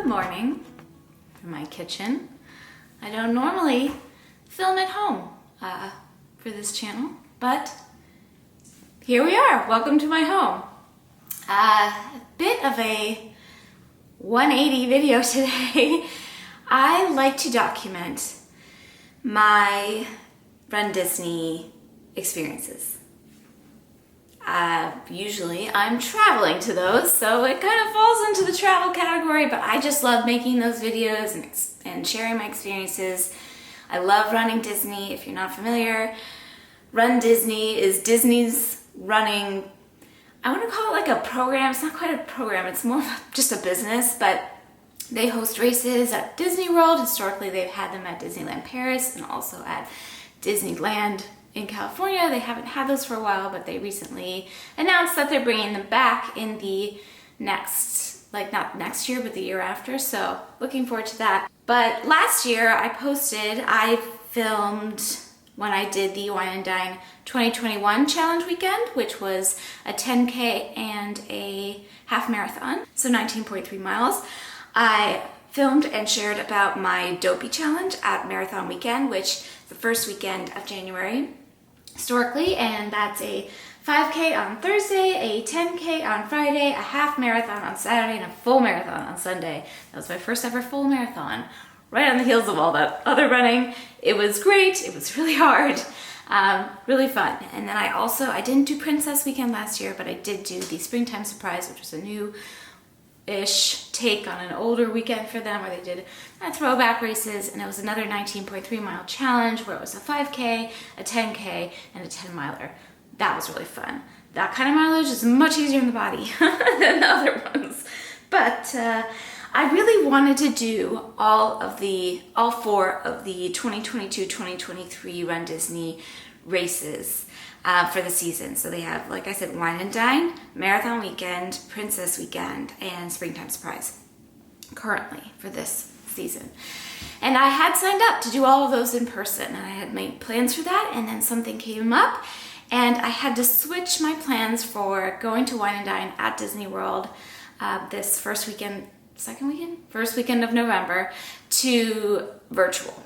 Good morning from my kitchen. I don't normally film at home for this channel, but here we are. Welcome to my home. A bit of a 180 video today. I like to document my runDisney experiences. Usually I'm traveling to those, so it kind of falls into the travel category, but I just love making those videos and sharing my experiences. I love running Disney. If you're not familiar, runDisney is Disney's running, I want to call it like a program. It's not quite a program, it's more of just a business, but they host races at Disney World. Historically, they've had them at Disneyland Paris and also at Disneyland in California. They haven't had those for a while, but they recently announced that they're bringing them back in the next, not next year, but the year after. So looking forward to that. But last year I filmed when I did the Wine and Dine 2021 challenge weekend, which was a 10K and a half marathon, so 19.3 miles. I filmed and shared about my Dopey challenge at Marathon Weekend, which is the first weekend of January historically, and that's a 5K on Thursday, a 10K on Friday, a half marathon on Saturday, and a full marathon on Sunday. That was my first ever full marathon, right on the heels of all that other running. It was great. It was really hard, really fun. And then I didn't do Princess Weekend last year, but I did do the Springtime Surprise, which was a new-ish take on an older weekend for them, where they did throwback races, and it was another 19.3 mile challenge where it was a 5K, a 10K, and a 10 miler. That was really fun. That kind of mileage is much easier on the body than the other ones. But I really wanted to do all four of the 2022-2023 runDisney races for the season. So they have, like I said, Wine and Dine, Marathon Weekend, Princess Weekend, and Springtime Surprise currently for this season. And I had signed up to do all of those in person, and I had made plans for that, and then something came up, and I had to switch my plans for going to Wine and Dine at Disney World this first weekend of November to virtual.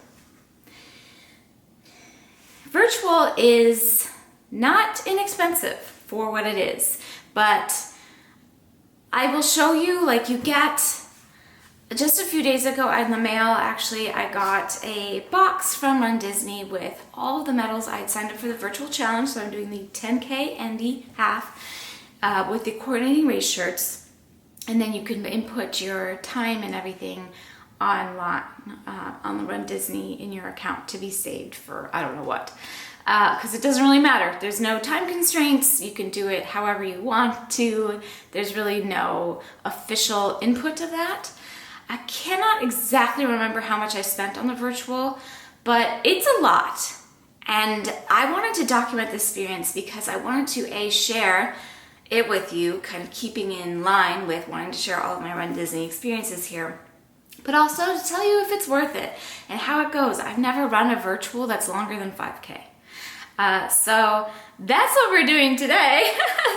Virtual is not inexpensive for what it is, but I will show you, you get, just a few days ago in the mail, actually, I got a box from runDisney with all of the medals. I had signed up for the virtual challenge, so I'm doing the 10K and the half with the coordinating race shirts, and then you can input your time and everything online on the runDisney in your account to be saved for I don't know what. Because it doesn't really matter. There's no time constraints. You can do it however you want to. There's really no official input of that. I cannot exactly remember how much I spent on the virtual, but it's a lot. And I wanted to document this experience because I wanted to share it with you, kind of keeping in line with wanting to share all of my runDisney experiences here, but also to tell you if it's worth it and how it goes. I've never run a virtual that's longer than 5K. So that's what we're doing today.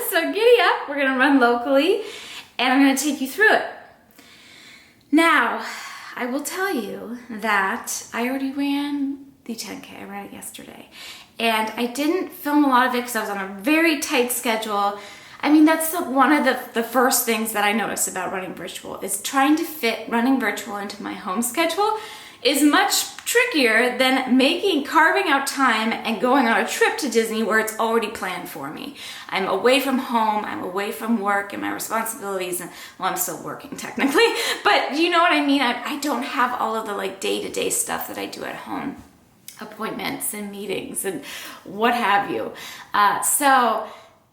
So giddy up, we're gonna run locally, and I'm gonna take you through it. Now, I will tell you that I already ran the 10K, I ran it yesterday. And I didn't film a lot of it because I was on a very tight schedule. I mean, that's one of the first things that I noticed about running virtual, is trying to fit running virtual into my home schedule is much trickier than carving out time and going on a trip to Disney where it's already planned for me. I'm away from home, I'm away from work and my responsibilities, and well, I'm still working technically, but you know what I mean? I don't have all of the day-to-day stuff that I do at home, appointments and meetings and what have you. So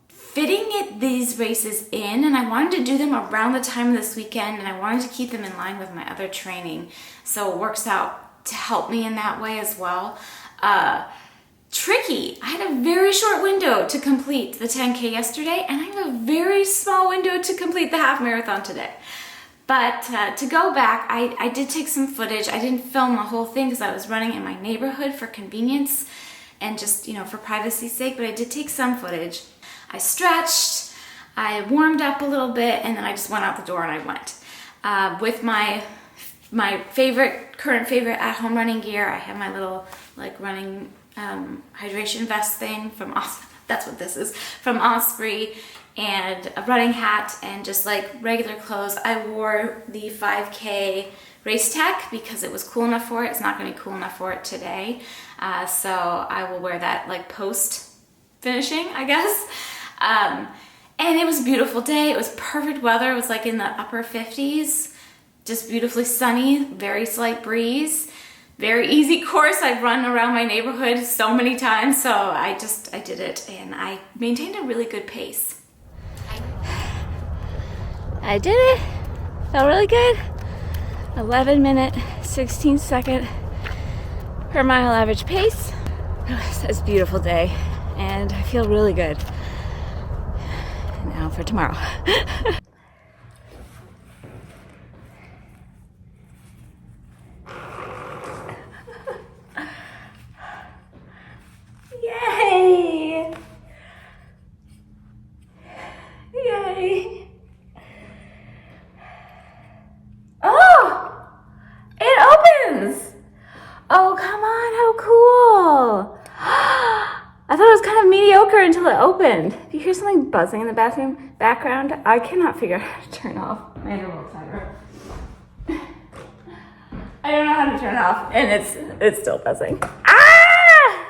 fitting these races in, and I wanted to do them around the time of this weekend, and I wanted to keep them in line with my other training, so it works out to help me in that way as well. Tricky. I had a very short window to complete the 10K yesterday, and I have a very small window to complete the half marathon today. But to go back, I did take some footage. I didn't film the whole thing because I was running in my neighborhood for convenience and just, for privacy's sake, but I did take some footage. I stretched, I warmed up a little bit, and then I just went out the door and I went. With my my current favorite at-home running gear. I have my little like running hydration vest thing from that's what this is, from Osprey, and a running hat, and just like regular clothes. I wore the 5K Race Tech because it was cool enough for it. It's not going to be cool enough for it today, so I will wear that like post finishing, I guess. And it was a beautiful day. It was perfect weather. It was like in the upper 50s, just beautifully sunny, very slight breeze, very easy course. I've run around my neighborhood so many times, so I did it, and I maintained a really good pace. I did it. Felt really good. 11-minute, 16-second per mile average pace. It's a beautiful day, and I feel really good. Now for tomorrow. Yay! Yay! Oh! It opens! Oh, come on, how cool! I thought it was kind of mediocre until it opened. Do you hear something buzzing in the background? I cannot figure out how to turn off my interval timer. I don't know how to turn it off, and it's still buzzing. Ah!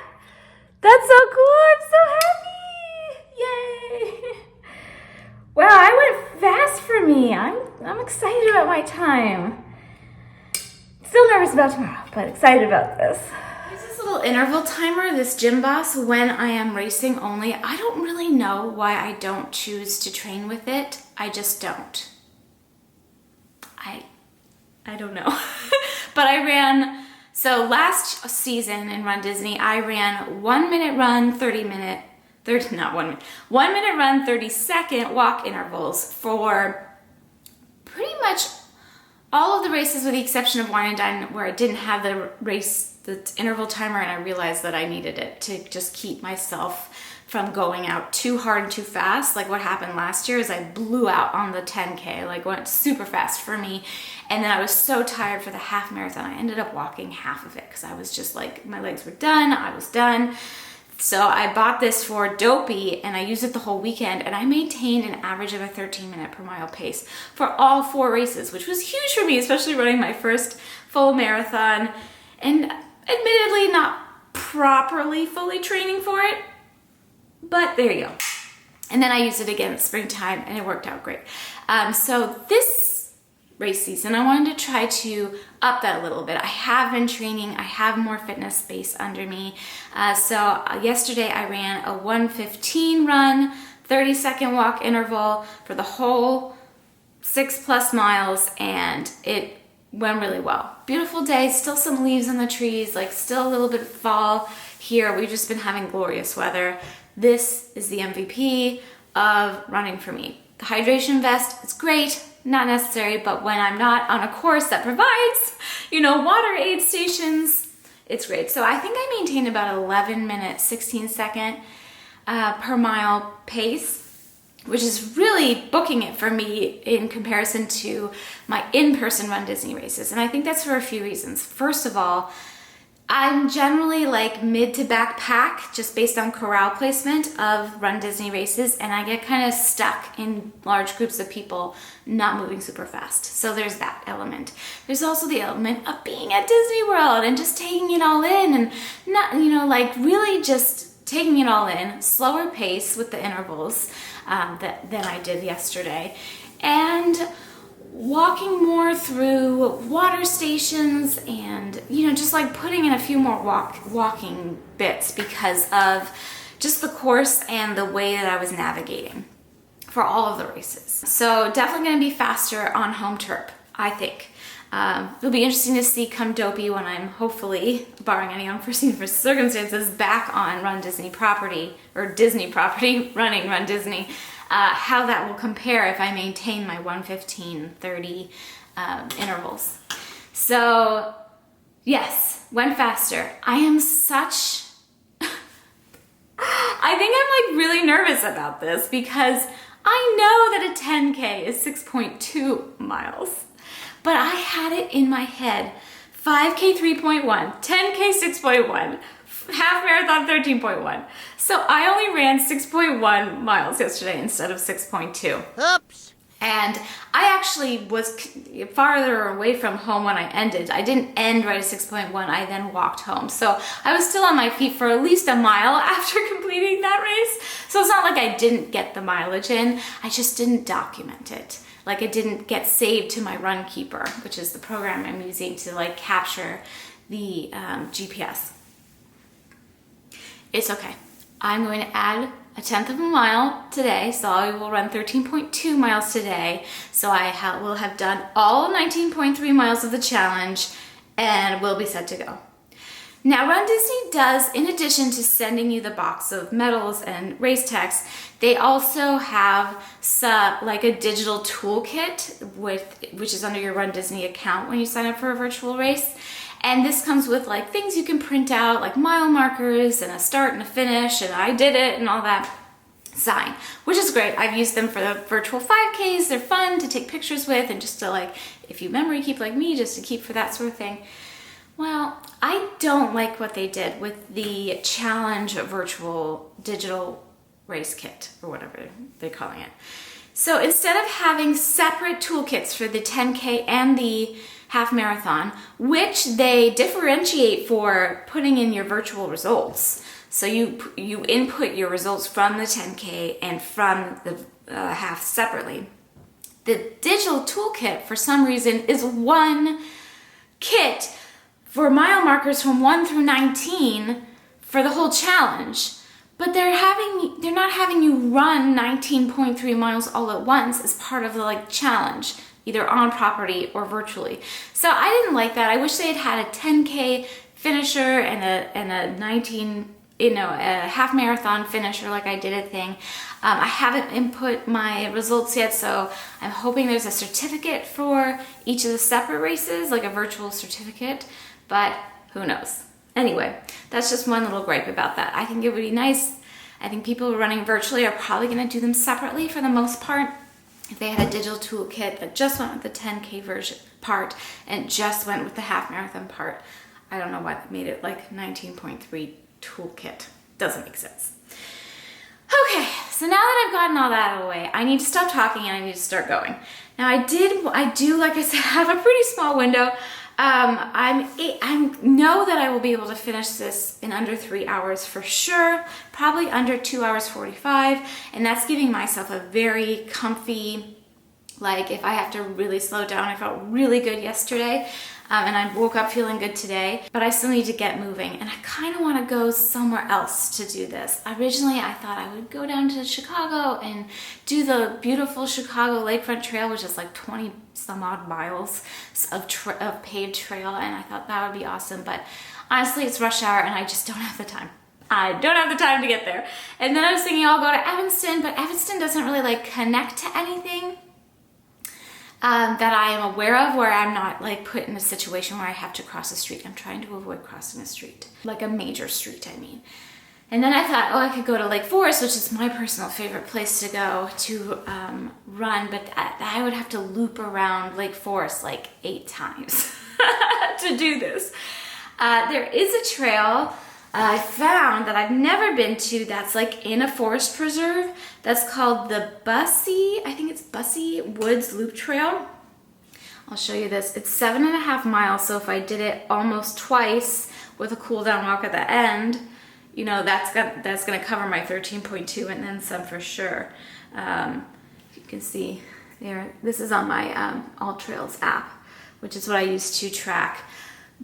That's so cool! I'm so happy! Yay! Wow, I went fast for me. I'm excited about my time. Still nervous about tomorrow, but excited about this. There's this little interval timer, this Gym Boss, when I am racing only. I don't really know why I don't choose to train with it. I just don't. I don't know. But I ran, so last season in runDisney, I ran 1 minute run, 1 minute run, 30-second walk intervals for pretty much all of the races, with the exception of Wine and Dine, where I didn't have the interval timer, and I realized that I needed it to just keep myself from going out too hard and too fast. Like what happened last year is I blew out on the 10K, like went super fast for me. And then I was so tired for the half marathon, I ended up walking half of it because I was just like, my legs were done, I was done. So I bought this for Dopey, and I used it the whole weekend, and I maintained an average of a 13-minute per mile pace for all 4 races, which was huge for me, especially running my first full marathon, and admittedly not properly fully training for it, but there you go. And then I used it again in springtime, and it worked out great. So this race season, I wanted to try to up that a little bit. I have been training, I have more fitness space under me. So yesterday I ran a 1:15 run, 30-second walk interval for the whole 6+ miles, and it went really well. Beautiful day, still some leaves on the trees, like still a little bit of fall here. We've just been having glorious weather. This is the MVP of running for me. The hydration vest, it's great, not necessary, but when I'm not on a course that provides, water aid stations, it's great. So I think I maintained about 11-minute, 16-second per mile pace, which is really booking it for me in comparison to my in-person runDisney races. And I think that's for a few reasons. First of all, I'm generally like mid to back pack just based on corral placement of runDisney races, and I get kind of stuck in large groups of people not moving super fast. So there's that element. There's also the element of being at Disney World and just taking it all in, and not, like really just taking it all in, slower pace with the intervals than I did yesterday. And walking more through water stations, and just like putting in a few more walking bits because of just the course and the way that I was navigating for all of the races. So definitely going to be faster on home turf, I think. It'll be interesting to see come Dopey when I'm hopefully, barring any unforeseen circumstances, back on runDisney property, or Disney property, running runDisney. How that will compare if I maintain my 1:15, 30 intervals. So yes, went faster. I am such, I think I'm like really nervous about this because I know that a 10K is 6.2 miles, but I had it in my head. 5K 3.1, 10K 6.1, half marathon 13.1. So I only ran 6.1 miles yesterday instead of 6.2. Oops. And I actually was farther away from home when I ended. I didn't end right at 6.1, I then walked home. So I was still on my feet for at least a mile after completing that race. So it's not like I didn't get the mileage in, I just didn't document it. Like it didn't get saved to my Runkeeper, which is the program I'm using to like capture the GPS. It's okay. I'm going to add a 1/10 of a mile today, so I will run 13.2 miles today. So I will have done all 19.3 miles of the challenge and we'll be set to go. Now runDisney does, in addition to sending you the box of medals and race text, they also have like a digital toolkit which is under your runDisney account when you sign up for a virtual race. And this comes with like things you can print out, like mile markers and a start and a finish and I did it and all that sign, which is great. I've used them for the virtual 5Ks. They're fun to take pictures with and just to like, if you memory keep like me, just to keep for that sort of thing. Well, I don't like what they did with the challenge virtual digital race kit or whatever they're calling it. So instead of having separate toolkits for the 10K and the half marathon, which they differentiate for putting in your virtual results. So you input your results from the 10K and from the half separately. The digital toolkit, for some reason, is one kit for mile markers from 1 through 19 for the whole challenge. But they're not having you run 19.3 miles all at once as part of the like challenge, either on property or virtually. So I didn't like that. I wish they had a 10K finisher and a 19, a half marathon finisher like I did a thing. I haven't input my results yet, so I'm hoping there's a certificate for each of the separate races, like a virtual certificate, but who knows. Anyway, that's just one little gripe about that. I think it would be nice. I think people running virtually are probably gonna do them separately for the most part. If they had a digital toolkit that just went with the 10K version part and just went with the half marathon part, I don't know why they made it like 19.3 toolkit. Doesn't make sense. Okay, so now that I've gotten all that out of the way, I need to stop talking and I need to start going. Now I do, like I said, have a pretty small window. I know that I will be able to finish this in under 3 hours for sure, probably under 2 hours 45, and that's giving myself a very comfy, like if I have to really slow down. I felt really good yesterday, and I woke up feeling good today, but I still need to get moving, and I kind of want to go somewhere else to do this. Originally, I thought I would go down to Chicago and do the beautiful Chicago Lakefront Trail, which is like 20 some odd miles of paved trail, and I thought that would be awesome, but honestly, it's rush hour and I just don't have the time. I don't have the time to get there. And then I was thinking I'll go to Evanston, but Evanston doesn't really like connect to anything that I am aware of, where I'm not like put in a situation where I have to cross a street. I'm trying to avoid crossing a street, like a major street, I mean. And then I thought, oh, I could go to Lake Forest, which is my personal favorite place to go to run, but I would have to loop around Lake Forest like 8 times to do this. There is a trail I found that I've never been to that's like in a forest preserve that's called the Bussy Woods Loop Trail. I'll show you this. It's 7.5 miles, so if I did it almost twice with a cool down walk at the end, you know, that's gonna cover my 13.2 and then some for sure. You can see there, this is on my All Trails app, which is what I use to track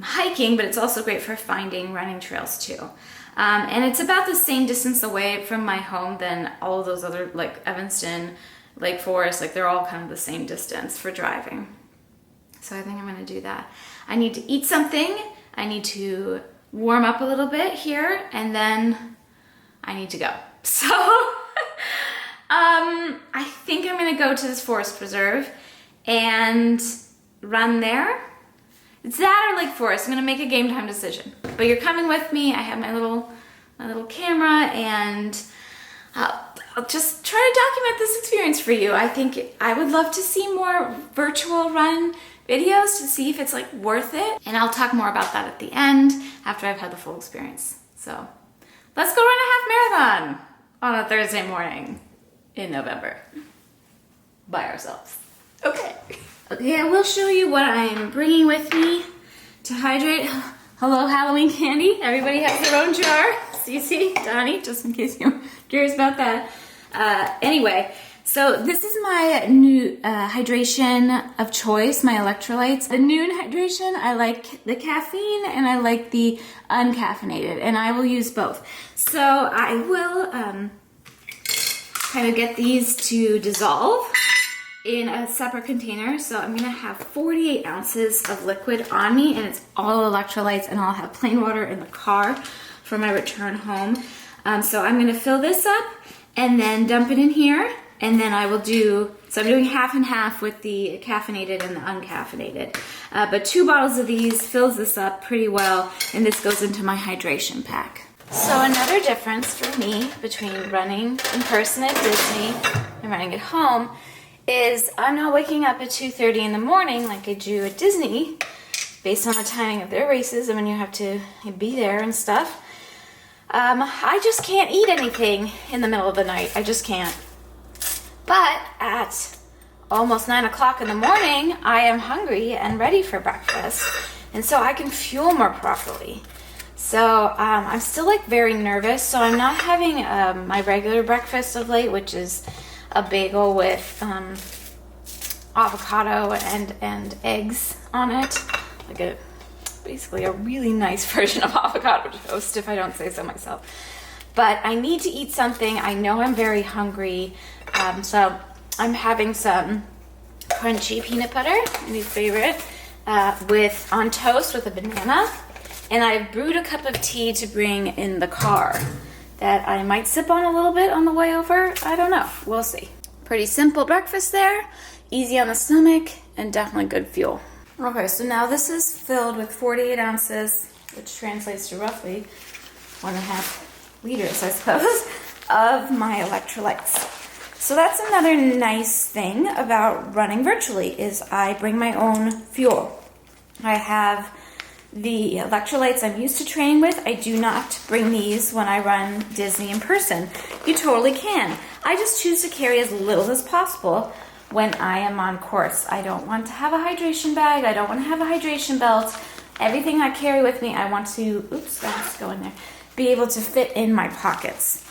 hiking, but it's also great for finding running trails too. And it's about the same distance away from my home than all of those other, like Evanston, Lake Forest, like they're all kind of the same distance for driving. So I think I'm gonna do that. I need to eat something. I need to warm up a little bit here, and then I need to go. So I think I'm gonna go to this forest preserve and run there. It's that or Lake Forest. I'm gonna make a game time decision. But you're coming with me. I have my little camera, and I'll just try to document this experience for you. I think I would love to see more virtual run videos to see if it's like worth it. And I'll talk more about that at the end after I've had the full experience. So let's go run a half marathon on a Thursday morning in November by ourselves. Okay. Okay, I will show you what I'm bringing with me to hydrate. Hello, Halloween candy. Everybody has their own jar. Cece, Donnie, just in case you're curious about that. Anyway, so this is my new hydration of choice, my electrolytes. The noon hydration, I like the caffeine and I like the uncaffeinated, and I will use both. So I will kind of get these to dissolve in a separate container. So I'm gonna have 48 ounces of liquid on me, and it's all electrolytes, and I'll have plain water in the car for my return home. So I'm gonna fill this up and then dump it in here, and then I will so I'm doing half and half with the caffeinated and the uncaffeinated. But 2 bottles of these fills this up pretty well, and this goes into my hydration pack. So another difference for me between running in person at Disney and running at home is I'm not waking up at 2:30 in the morning like I do at Disney based on the timing of their races and when you have to be there and stuff. I just can't eat anything in the middle of the night. I just can't. But at almost 9 o'clock in the morning, I am hungry and ready for breakfast, and so I can fuel more properly. So I'm still like very nervous, so I'm not having my regular breakfast of late, which is a bagel with avocado and eggs on it, like basically a really nice version of avocado toast, if I don't say so myself. But I need to eat something. I know I'm very hungry, so I'm having some crunchy peanut butter, my new favorite, on toast with a banana, and I've brewed a cup of tea to bring in the car that I might sip on a little bit on the way over. I don't know. We'll see. Pretty simple breakfast there. Easy on the stomach and definitely good fuel. Okay, so now this is filled with 48 ounces, which translates to roughly 1.5 liters, I suppose, of my electrolytes. So that's another nice thing about running virtually is I bring my own fuel. I have the electrolytes I'm used to training with. I do not bring these when I run Disney in person. You totally can. I just choose to carry as little as possible when I am on course. I don't want to have a hydration bag. I don't want to have a hydration belt. Everything I carry with me, I want to, let's go in there, be able to fit in my pockets.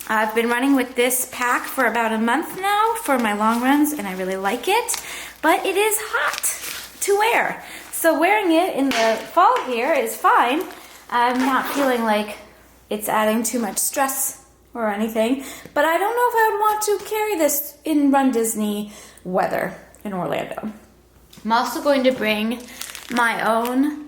I've been running with this pack for about a month now for my long runs, and I really like it, but it is hot to wear. So wearing it in the fall here is fine. I'm not feeling like it's adding too much stress or anything, but I don't know if I would want to carry this in Run Disney weather in Orlando. I'm also going to bring my own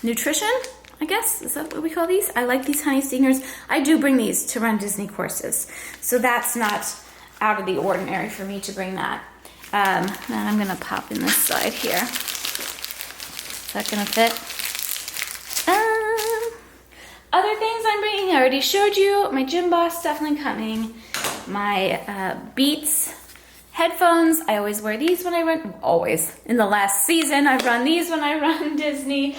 nutrition, I guess. Is that what we call these? I like these honey stingers. I do bring these to Run Disney courses, so that's not out of the ordinary for me to bring that. Then I'm gonna pop in this side here. Is that gonna fit? Other things I'm bringing, I already showed you. My Gym Boss definitely coming. My Beats headphones. I always wear these when I run. Always. In the last season, I've run these when I run Disney,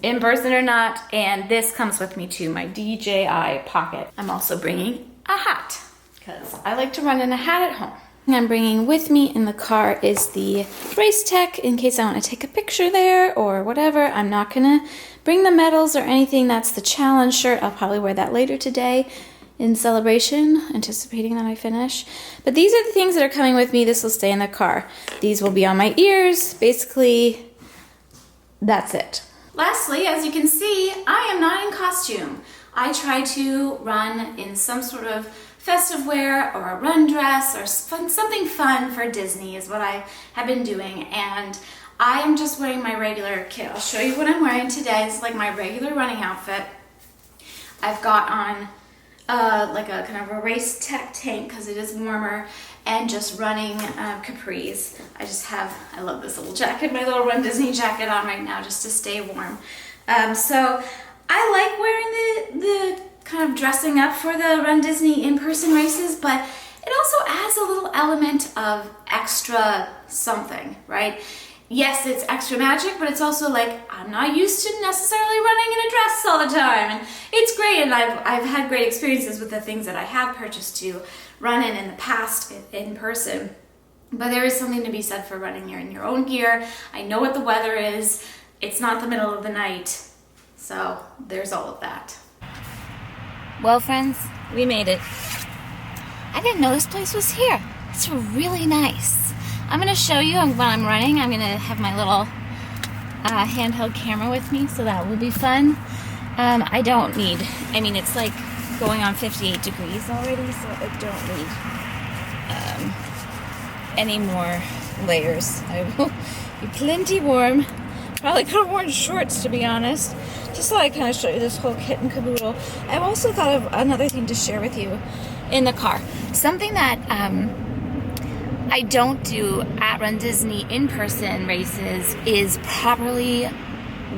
in person or not. And this comes with me too, my DJI Pocket. I'm also bringing a hat because I like to run in a hat at home. I'm bringing with me in the car is the Race Tech in case I want to take a picture there or whatever. I'm not gonna bring the medals or anything. That's the challenge shirt. I'll probably wear that later today in celebration, anticipating that I finish. But these are the things that are coming with me. This will stay in the car. These will be on my ears. Basically, that's it. Lastly, as you can see, I am not in costume. I try to run in some sort of festive wear or a run dress or something fun for Disney is what I have been doing, and I am just wearing my regular kit. I'll show you what I'm wearing today. It's like my regular running outfit. I've got on like a kind of a Race Tech tank because it is warmer, and just running capris. I love this little jacket, my little Run Disney jacket on right now just to stay warm. So I like wearing the kind of dressing up for the Run Disney in-person races, but it also adds a little element of extra something, right? Yes, it's extra magic, but it's also like, I'm not used to necessarily running in a dress all the time. And it's great, and I've had great experiences with the things that I have purchased to run in the past in person. But there is something to be said for running in your own gear. I know what the weather is. It's not the middle of the night. So there's all of that. Well, friends, we made it. I didn't know this place was here. It's really nice. I'm going to show you when I'm running. I'm going to have my little handheld camera with me, so that will be fun. I don't need, it's like going on 58 degrees already, so I don't need any more layers. I will be plenty warm. Probably could have worn shorts, to be honest. Just so I kind of show you this whole kit and caboodle. I've also thought of another thing to share with you in the car. Something that I don't do at runDisney in-person races is properly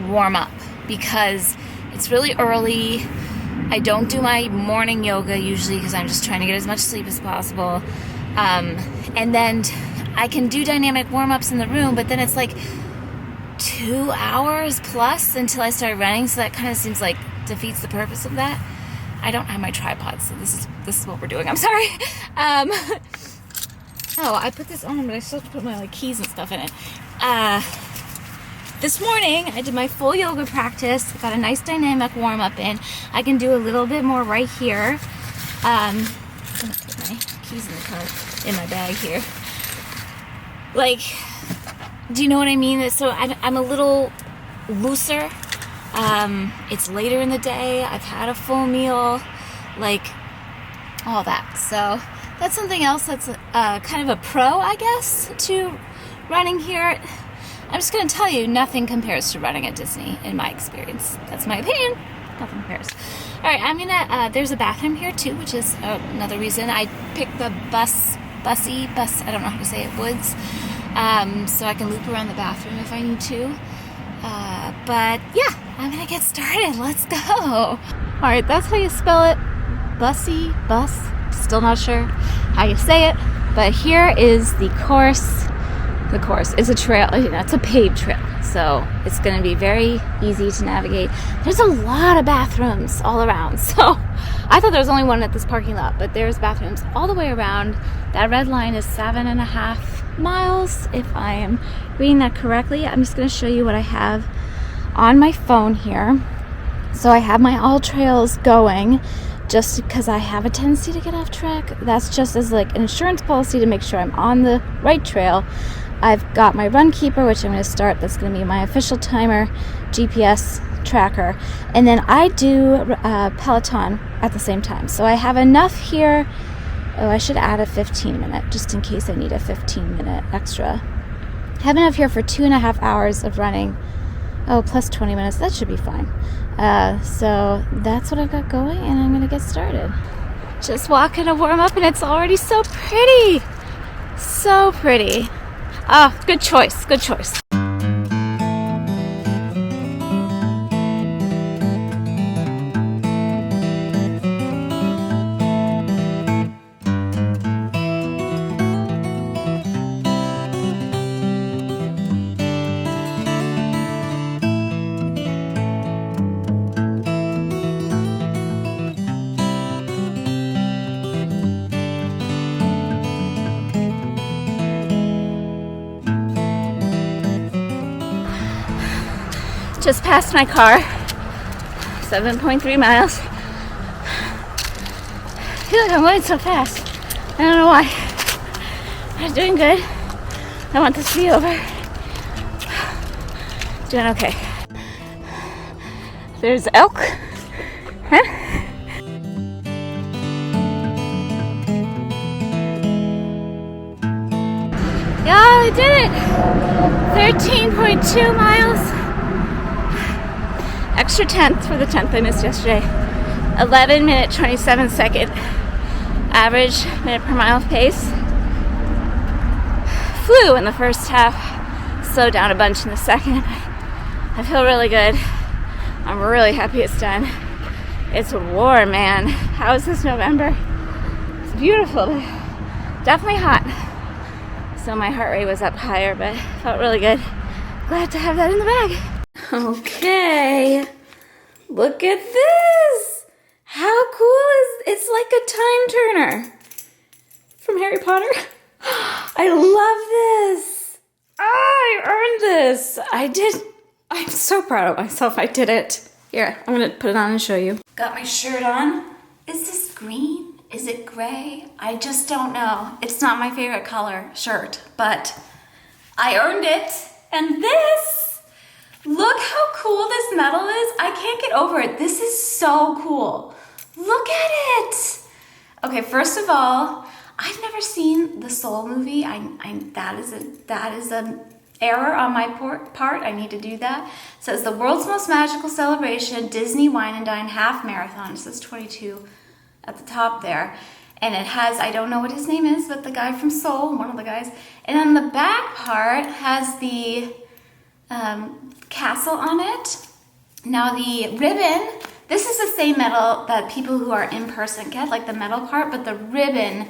warm up, because it's really early. I don't do my morning yoga usually because I'm just trying to get as much sleep as possible. And then I can do dynamic warm-ups in the room, but then it's like 2 hours plus until I start running, so that kind of seems like defeats the purpose of that. I don't have my tripod, so this is what we're doing. I'm sorry. Oh, I put this on, but I still have to put my keys and stuff in it. This morning, I did my full yoga practice. Got a nice dynamic warm-up in. I can do a little bit more right here. I'm gonna put my keys in the car, in my bag here. Do you know what I mean? So I'm a little looser. It's later in the day. I've had a full meal, all that. So that's something else that's kind of a pro, I guess, to running here. I'm just going to tell you, nothing compares to running at Disney, in my experience. That's my opinion. Nothing compares. All right, there's a bathroom here too, which is another reason I picked the bus, I don't know how to say it, Woods, so I can loop around the bathroom if I need to. But yeah, I'm going to get started. Let's go. All right, that's how you spell it. Bussy, bus. Still not sure how you say it, but here is the course. The course is a trail, it's a paved trail, so it's going to be very easy to navigate. There's a lot of bathrooms all around, so I thought there was only one at this parking lot, but there's bathrooms all the way around. That red line is 7.5 miles, if I am reading that correctly. I'm just going to show you what I have on my phone here. So I have my All Trails going, just because I have a tendency to get off track. That's just as an insurance policy to make sure I'm on the right trail. I've got my Run Keeper, which I'm going to start. That's going to be my official timer, GPS tracker. And then I do Peloton at the same time. So I have enough here. Oh, I should add a 15-minute, just in case I need a 15-minute extra. I have enough here for 2.5 hours of running. Oh, plus 20 minutes. That should be fine. So that's what I've got going, and I'm going to get started. Just walking to warm up, and it's already so pretty. So pretty. Oh, good choice. Good choice. Just passed my car, 7.3 miles. I feel like I'm going so fast. I don't know why. I'm doing good. I want this to be over. Doing okay. There's elk. Huh? Yeah, I did it! 13.2 miles. Extra 10th for the 10th I missed yesterday. 11 minute 27 second average minute per mile pace. Flew in the first half, slowed down a bunch in the second. I feel really good. I'm really happy it's done. It's warm, man. How is this November? It's beautiful. Definitely hot. So my heart rate was up higher, but felt really good. Glad to have that in the bag. Okay, look at this. How cool is, it's like a time turner from Harry Potter. I love this. I earned this. I'm so proud of myself. I did it. Here, I'm gonna put it on and show you. Got my shirt on. Is this green? Is it gray? I just don't know. It's not my favorite color shirt, but I earned it. And this, look how cool this medal is. I can't get over it. This is so cool. Look at it. Okay, first of all, I've never seen the Soul movie. That is an error on my part. I need to do that. It says the world's most magical celebration, Disney Wine and Dine Half Marathon. It says 22 at the top there. And it has, I don't know what his name is, but the guy from Soul, one of the guys. And then the back part has the castle on it. Now the ribbon, this is the same medal that people who are in person get, like the medal part, but the ribbon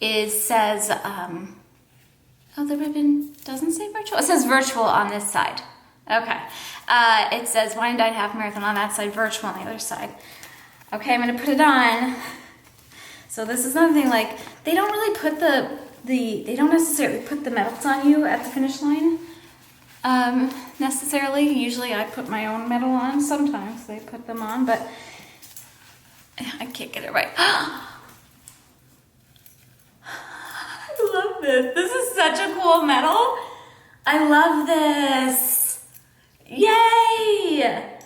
says, oh, the ribbon doesn't say virtual. It says virtual on this side. Okay. It says Wine and Dine Half Marathon on that side, virtual on the other side. Okay, I'm gonna put it on. So this is another thing, like, they don't really put they don't necessarily put the medals on you at the finish line, necessarily. Usually I put my own medal on. Sometimes they put them on, but I can't get it right. I love this. This is such a cool medal. I love this. Yay!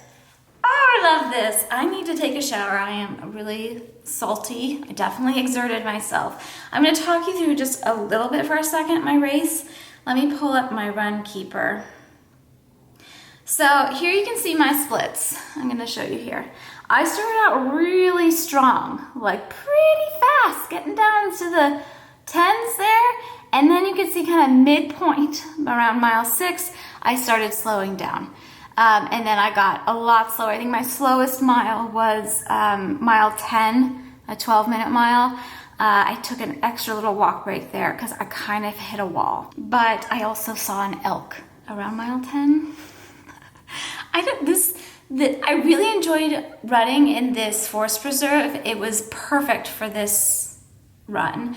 Oh, I love this. I need to take a shower. I am really salty. I definitely exerted myself. I'm going to talk you through just a little bit for a second, my race. Let me pull up my run keeper. So here you can see my splits. I'm going to show you here. I started out really strong, like pretty fast, getting down to the 10s there. And then you can see kind of midpoint around mile 6, I started slowing down. And then I got a lot slower. I think my slowest mile was mile 10, a 12-minute mile. I took an extra little walk break there because I kind of hit a wall. But I also saw an elk around mile 10. I really enjoyed running in this forest preserve. It was perfect for this run.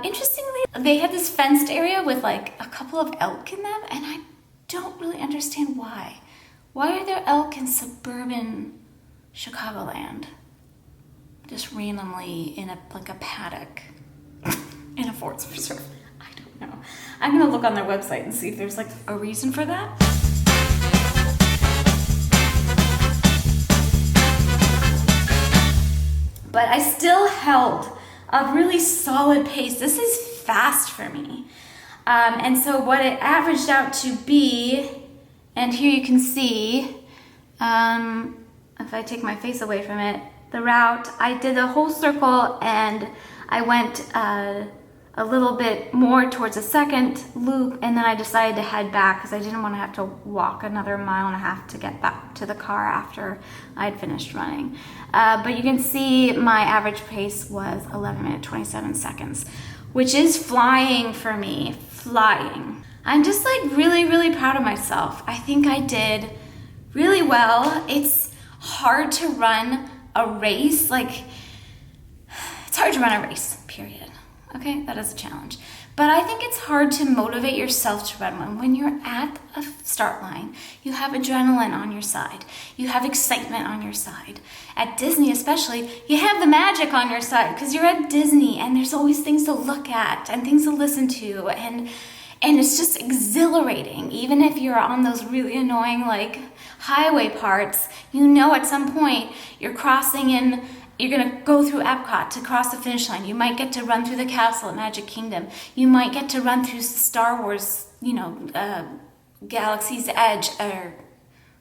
Interestingly, they had this fenced area with like a couple of elk in them, and I don't really understand why. Why are there elk in suburban Chicagoland? Just randomly in a paddock in a forest preserve. I don't know. I'm gonna look on their website and see if there's like a reason for that. But I still held a really solid pace. This is fast for me. And so what it averaged out to be, and here you can see, if I take my face away from it, the route, I did a whole circle and I went a little bit more towards a second loop, and then I decided to head back because I didn't want to have to walk another 1.5 miles to get back to the car after I'd finished running. But you can see my average pace was 11 minutes, 27 seconds, which is flying for me, flying. I'm just like really, really proud of myself. I think I did really well. It's hard to run a race, like, it's hard to run a race, period. Okay, that is a challenge. But I think it's hard to motivate yourself to run one. When you're at a start line, you have adrenaline on your side. You have excitement on your side. At Disney especially, you have the magic on your side because you're at Disney and there's always things to look at and things to listen to, and it's just exhilarating. Even if you're on those really annoying like highway parts, you know at some point you're crossing in. You're gonna go through Epcot to cross the finish line. You might get to run through the castle at Magic Kingdom. You might get to run through Star Wars, Galaxy's Edge, or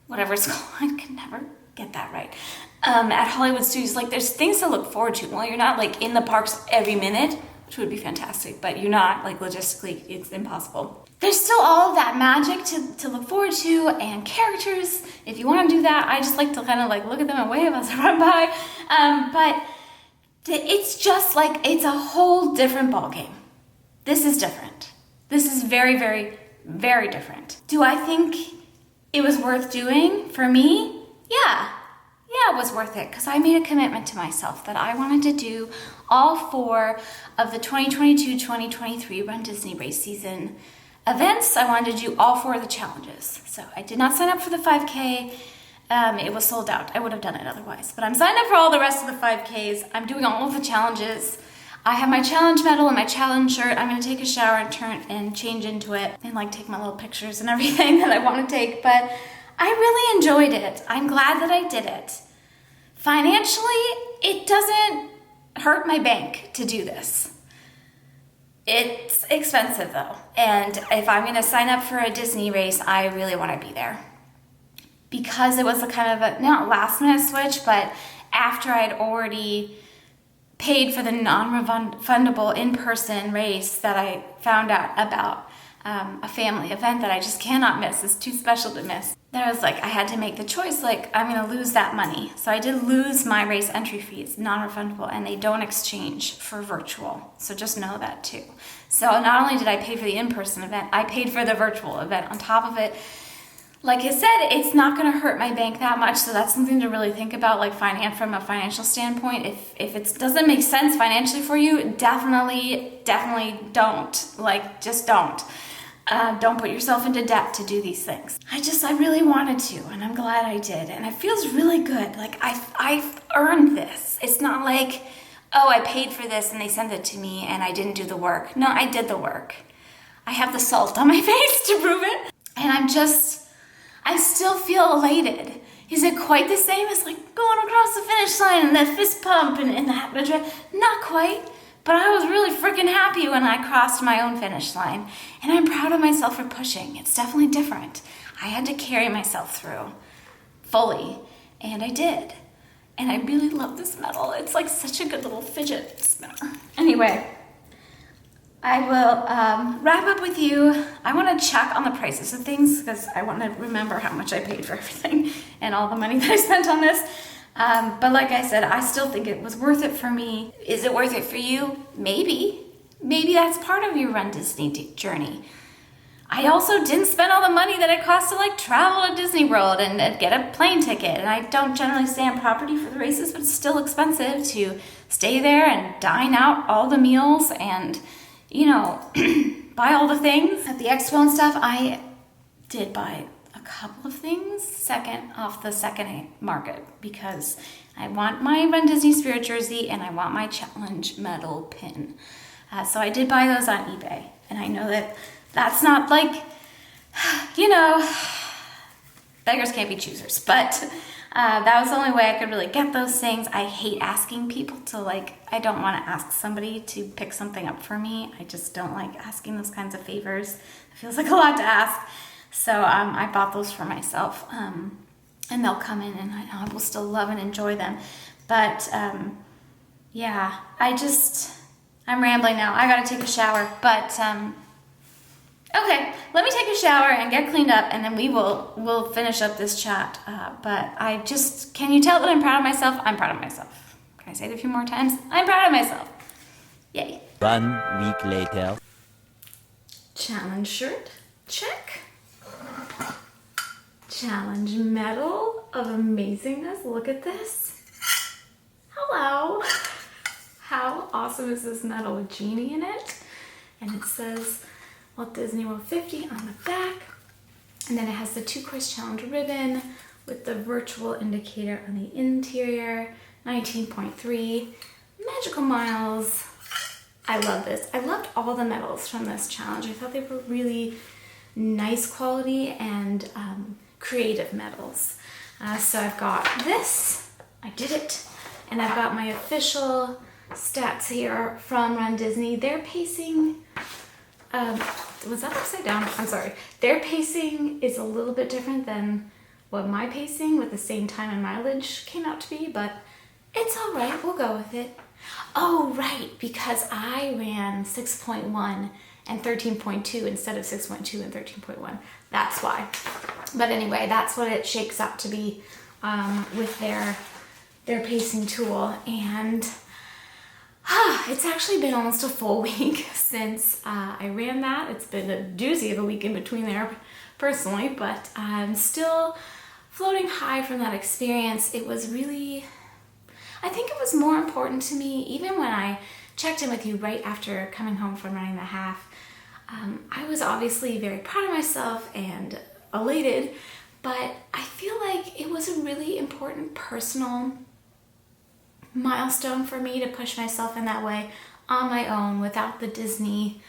whatever it's called. I can never get that right. At Hollywood Studios, like there's things to look forward to. Well, you're not like in the parks every minute, which would be fantastic, but you're not, like logistically, it's impossible. There's still all of that magic to look forward to, and characters. If you want to do that, I just like to kind of like look at them and wave as I run by. But it's just like, it's a whole different ballgame. This is different. This is very, very, very different. Do I think it was worth doing for me? Yeah. Yeah, it was worth it because I made a commitment to myself that I wanted to do all 4 of the 2022-2023 Run Disney race season events. I wanted to do all 4 of the challenges. So I did not sign up for the 5K. It was sold out. I would have done it otherwise. But I'm signed up for all the rest of the 5Ks. I'm doing all of the challenges. I have my challenge medal and my challenge shirt. I'm going to take a shower and change into it and like take my little pictures and everything that I want to take. But I really enjoyed it. I'm glad that I did it. Financially, it doesn't hurt my bank to do this. It's expensive though. And if I'm going to sign up for a Disney race, I really want to be there. Because it was a kind of a, not last minute switch, but after I'd already paid for the non-refundable in-person race that I found out about, a family event that I just cannot miss. It's too special to miss. Then I was like, I had to make the choice, like, I'm gonna lose that money. So I did lose my race entry fees, non-refundable, and they don't exchange for virtual. So just know that too. So not only did I pay for the in-person event, I paid for the virtual event on top of it. Like I said, it's not gonna hurt my bank that much, so that's something to really think about, like from a financial standpoint. If it doesn't make sense financially for you, definitely don't. Like, just don't. Don't put yourself into debt to do these things. I really wanted to, and I'm glad I did, and it feels really good. Like, I've earned this. It's not like, oh, I paid for this and they sent it to me and I didn't do the work. No, I did the work. I have the salt on my face to prove it, and I still feel elated. Is it quite the same as like going across the finish line and that fist pump and that? Not quite, but I was really freaking happy when I crossed my own finish line. And I'm proud of myself for pushing. It's definitely different. I had to carry myself through fully, and I did. And I really love this medal. It's like such a good little fidget spinner. Anyway, I will wrap up with you. I want to check on the prices of things because I want to remember how much I paid for everything and all the money that I spent on this. But like I said, I still think it was worth it for me. Is it worth it for you? Maybe. Maybe that's part of your Run Disney journey. I also didn't spend all the money that it cost to like travel to Disney World and get a plane ticket. And I don't generally stay on property for the races, but it's still expensive to stay there and dine out all the meals and, you know, buy all the things. At the expo and stuff, I did buy a couple of things off the second market because I want my Run Disney Spirit jersey and I want my challenge medal pin. So I did buy those on eBay, and I know that that's not like, you know, beggars can't be choosers, but that was the only way I could really get those things. I hate asking people to I don't want to ask somebody to pick something up for me. I just don't like asking those kinds of favors. It feels like a lot to ask. So I bought those for myself, and they'll come in and I will still love and enjoy them. But yeah, I'm rambling now. I gotta take a shower, but okay, let me take a shower and get cleaned up, and then we'll finish up this chat. But can you tell that I'm proud of myself? I'm proud of myself. Can I say it a few more times? I'm proud of myself. Yay. 1 week later. Challenge shirt, check. Challenge medal of amazingness. Look at this. Hello. How awesome is this medal with Genie in it? And it says Walt Disney World 50 on the back. And then it has the 2-course challenge ribbon with the virtual indicator on the interior. 19.3 magical miles. I love this. I loved all the medals from this challenge. I thought they were really nice quality and creative medals. So I've got this. I did it. And I've got my official stats here from Run Disney. Their pacing, was that upside down? I'm sorry. Their pacing is a little bit different than what my pacing with the same time and mileage came out to be, but it's all right. We'll go with it. Oh, right, because I ran 6.1 and 13.2 instead of 6.2 and 13.1. That's why. But anyway, that's what it shakes out to be with their pacing tool. And It's actually been almost a full week since I ran that. It's been a doozy of a week in between there personally, but I'm still floating high from that experience. It was really, I think it was more important to me, even when I checked in with you right after coming home from running the half. I was obviously very proud of myself and elated, but I feel like it was a really important personal milestone for me to push myself in that way on my own without the Disney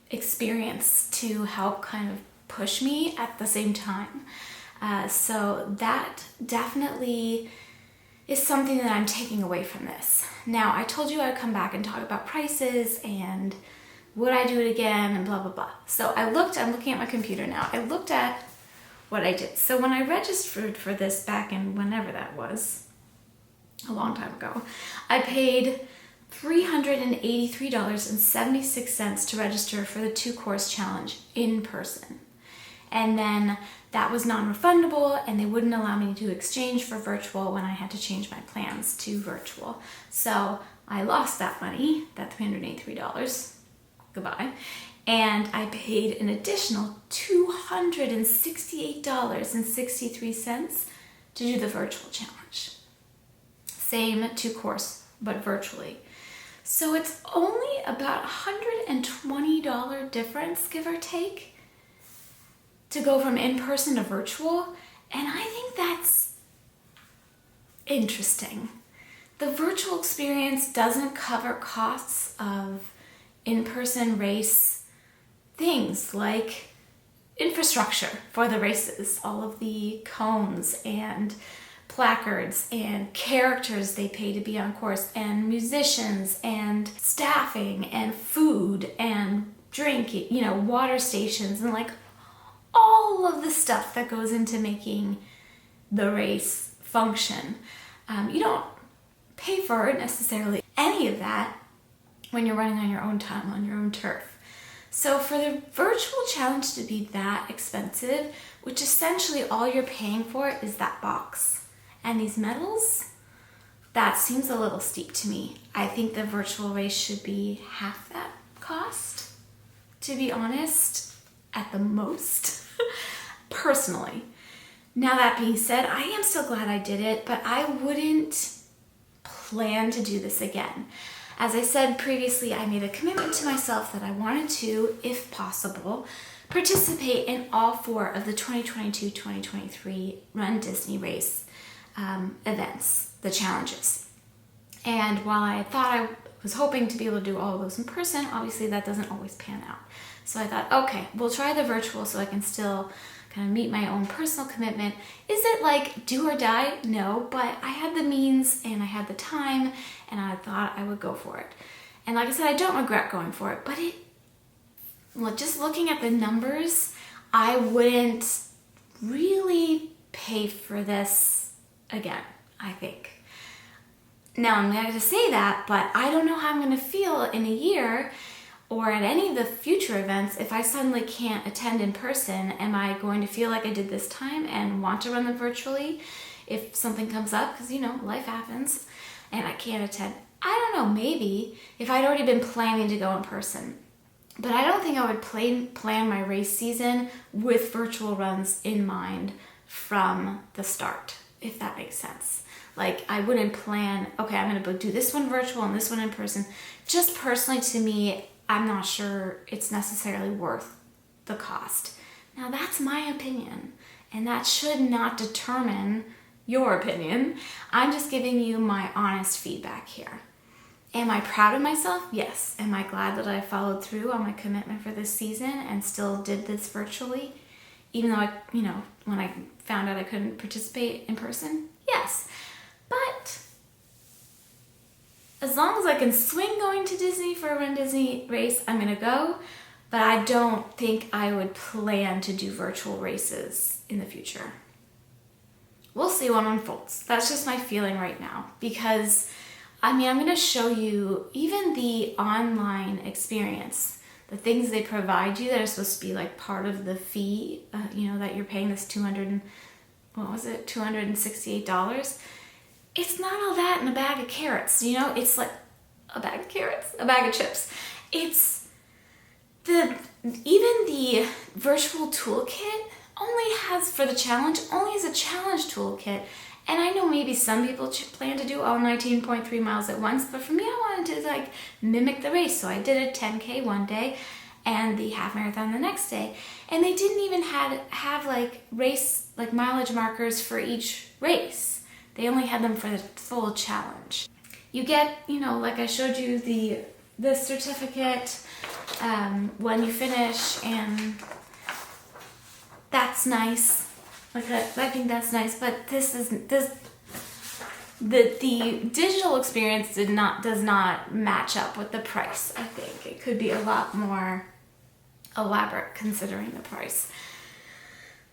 experience to help kind of push me at the same time. So that definitely is something that I'm taking away from this. Now, I told you I'd come back and talk about prices and would I do it again and blah, blah, blah. So I'm looking at my computer now. I looked at what I did. So when I registered for this back in whenever that was, a long time ago, I paid $383.76 to register for the 2-course challenge in person. And then that was non-refundable and they wouldn't allow me to exchange for virtual when I had to change my plans to virtual. So I lost that money, that $383, goodbye. And I paid an additional $268.63 to do the virtual challenge. Same 2-course, but virtually. So it's only about $120 difference, give or take, to go from in-person to virtual. And I think that's interesting. The virtual experience doesn't cover costs of in-person race things like infrastructure for the races, all of the cones and placards and characters they pay to be on course, and musicians and staffing and food and drink, water stations, and like all of the stuff that goes into making the race function. You don't pay for it necessarily, any of that, when you're running on your own time, on your own turf. So for the virtual challenge to be that expensive, which essentially all you're paying for is that box and these medals, that seems a little steep to me. I think the virtual race should be half that cost, to be honest, at the most, personally. Now that being said, I am still glad I did it, but I wouldn't plan to do this again. As I said previously, I made a commitment to myself that I wanted to, if possible, participate in all 4 of the 2022-2023 runDisney race events, the challenges. And while I thought I was hoping to be able to do all of those in person, obviously that doesn't always pan out. So I thought, okay, we'll try the virtual so I can still kind of meet my own personal commitment. Is it like do or die? No, but I had the means and I had the time and I thought I would go for it. And like I said, I don't regret going for it, but just looking at the numbers, I wouldn't really pay for this again, I think. Now I'm going to say that, but I don't know how I'm going to feel in a year or at any of the future events if I suddenly can't attend in person. Am I going to feel like I did this time and want to run them virtually if something comes up? Because, life happens and I can't attend. I don't know, maybe if I'd already been planning to go in person. But I don't think I would plan my race season with virtual runs in mind from the start, if that makes sense. Like, I wouldn't plan, okay, I'm going to do this one virtual and this one in person. Just personally, to me, I'm not sure it's necessarily worth the cost. Now, that's my opinion, and that should not determine your opinion. I'm just giving you my honest feedback here. Am I proud of myself? Yes. Am I glad that I followed through on my commitment for this season and still did this virtually? Even though when I found out I couldn't participate in person? Yes. But as long as I can swing going to Disney for a runDisney race, I'm going to go. But I don't think I would plan to do virtual races in the future. We'll see what unfolds. That's just my feeling right now. Because, I'm going to show you even the online experience. The things they provide you that are supposed to be like part of the fee, that you're paying this $268. It's not all that in a bag of carrots, it's like a bag of carrots, a bag of chips. It's even the virtual toolkit only has, for the challenge, only has a challenge toolkit. And I know maybe some people plan to do all 19.3 miles at once, but for me, I wanted to like mimic the race. So I did a 10K one day and the half marathon the next day. And they didn't even have like race, like mileage markers for each race. They only had them for the full challenge. You get, you know, like I showed you the certificate when you finish, and that's nice. Like I think that's nice, but the digital experience does not match up with the price. I think it could be a lot more elaborate considering the price.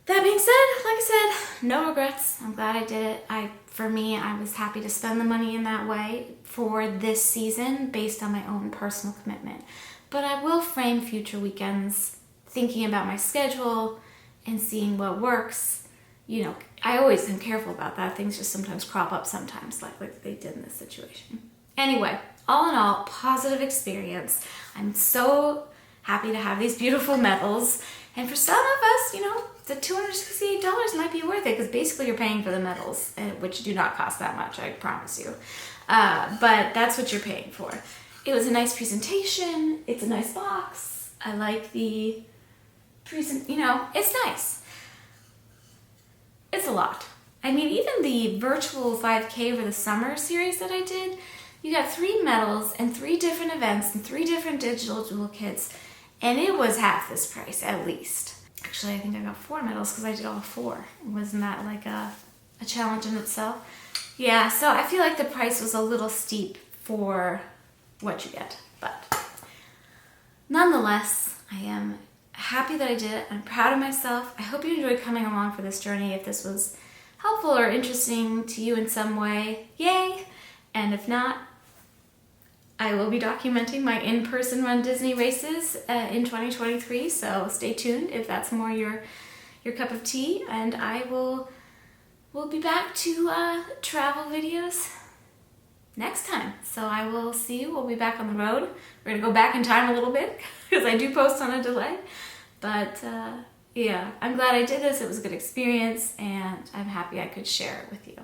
That being said, like I said, no regrets. I'm glad I did it. For me, I was happy to spend the money in that way for this season based on my own personal commitment. But I will frame future weekends thinking about my schedule and seeing what works. You know, I always am careful about that. Things just sometimes crop up sometimes, like they did in this situation. Anyway, all in all, positive experience. I'm so happy to have these beautiful medals. And for some of us, you know, the $268 might be worth it, because basically you're paying for the medals, which do not cost that much, I promise you. But that's what you're paying for. It was a nice presentation. It's a nice box. I like the you know, it's nice. It's a lot. I mean, even the virtual 5K over the summer series that I did, you got 3 medals and 3 different events and 3 different digital toolkits, and it was half this price at least. Actually, I think I got 4 medals because I did all 4. Wasn't that like a challenge in itself? Yeah, so I feel like the price was a little steep for what you get. But nonetheless, I am happy that I did it. I'm proud of myself. I hope you enjoyed coming along for this journey. If this was helpful or interesting to you in some way, yay! And if not, I will be documenting my in-person runDisney races in 2023, so stay tuned if that's more your cup of tea, and we'll be back to travel videos next time. So I will see you. We'll be back on the road. We're gonna go back in time a little bit because I do post on a delay, but yeah, I'm glad I did this. It was a good experience, and I'm happy I could share it with you.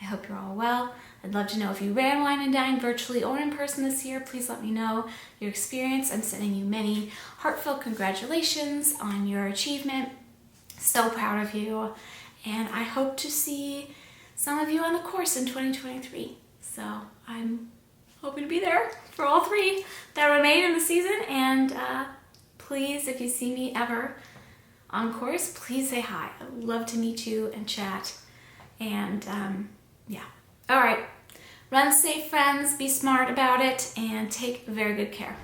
I hope you're all well. I'd love to know if you ran Wine and Dine virtually or in person this year. Please let me know your experience. I'm sending you many heartfelt congratulations on your achievement. So proud of you. And I hope to see some of you on the course in 2023. So I'm hoping to be there for all 3 that remain in the season. And please, if you see me ever on course, please say hi. I'd love to meet you and chat. And yeah. All right. Run safe, friends. Be smart about it and take very good care.